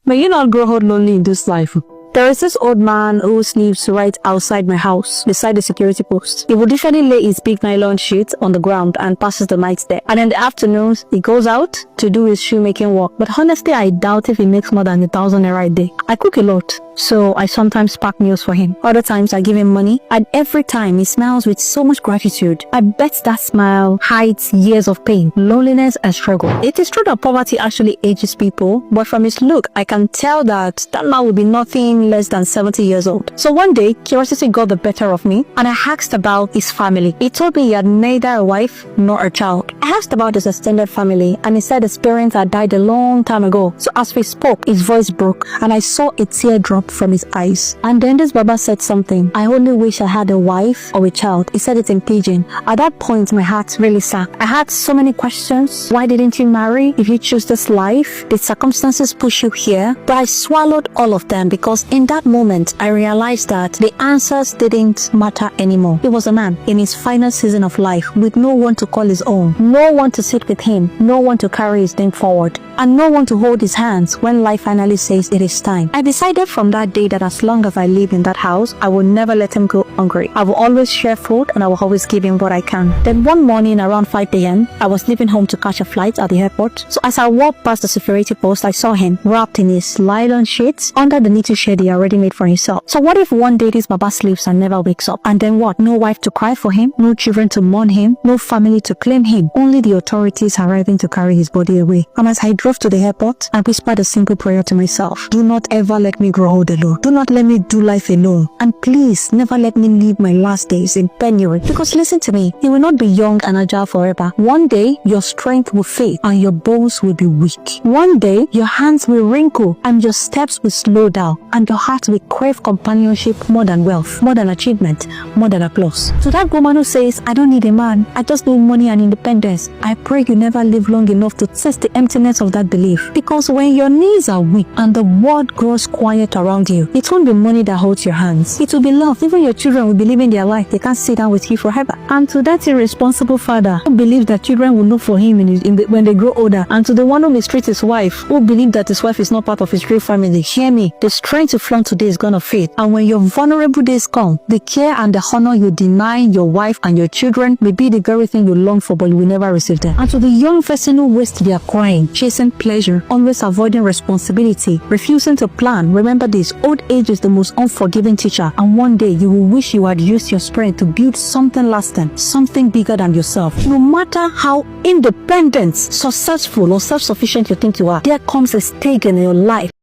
May you not grow old lonely in this life. There is this old man who sleeps right outside my house, beside the security post. He would usually lay his big nylon sheet on the ground and passes the night there. And in the afternoons, he goes out to do his shoemaking work. But honestly, I doubt if he makes more than 1,000 naira a day. I cook a lot, so I sometimes pack meals for him. Other times, I give him money. And every time, he smiles with so much gratitude. I bet that smile hides years of pain, loneliness, and struggle. It is true that poverty actually ages people, but from his look, I can tell that man will be nothing less than 70 years old. So one day, curiosity got the better of me, and I asked about his family. He told me he had neither a wife nor a child. I asked about his extended family, and he said his parents had died a long time ago. So as we spoke, his voice broke, and I saw a tear drop from his eyes. And then this Baba said something. I only wish I had a wife or a child. He said it in pidgin. At that point, my heart really sank. I had so many questions. Why didn't you marry? If you choose this life, did circumstances push you here? But I swallowed all of them, because in that moment, I realized that the answers didn't matter anymore. He was a man in his final season of life, with no one to call his own, no one to sit with him, no one to carry his name forward, and no one to hold his hands when life finally says it is time. I decided from that day that as long as I live in that house, I will never let him go hungry. I will always share food, and I will always give him what I can. Then one morning around 5 a.m., I was leaving home to catch a flight at the airport. So as I walked past the security post, I saw him wrapped in his nylon sheets under the knitted shed he already made for himself. So what if one day this Baba sleeps and never wakes up? And then what? No wife to cry for him, no children to mourn him, no family to claim him, only the authorities arriving to carry his body away. And as I drove to the airport, I whispered a simple prayer to myself. Do not ever let me grow old alone. Do not let me do life alone. And please, never let me live my last days in penury. Because listen to me, you will not be young and agile forever. One day, your strength will fade and your bones will be weak. One day, your hands will wrinkle and your steps will slow down, and your heart will crave companionship more than wealth, more than achievement, more than applause. To that woman who says, I don't need a man, I just need money and independence, I pray you never live long enough to test the emptiness of that belief. Because when your knees are weak and the world grows quiet around you, it won't be money that holds your hands. It will be love. Even your children will be living their life. They can't sit down with you forever. And to that irresponsible father who believes that children will look for him when they grow older, and to the one who mistreats his wife, who believes that his wife is not part of his real family, hear me. The strength to flaunt today is gonna fade. And when your vulnerable days come, the care and the honor you deny your wife and your children may be the very thing you long for, but you will never receive them. And to the young person who wastes their crying, chasing pleasure, always avoiding responsibility, refusing to plan, remember this: old age is the most unforgiving teacher, and one day you will wish you had used your strength to build something lasting, something bigger than yourself. No matter how independent, successful, or self-sufficient you think you are, there comes a stage in your life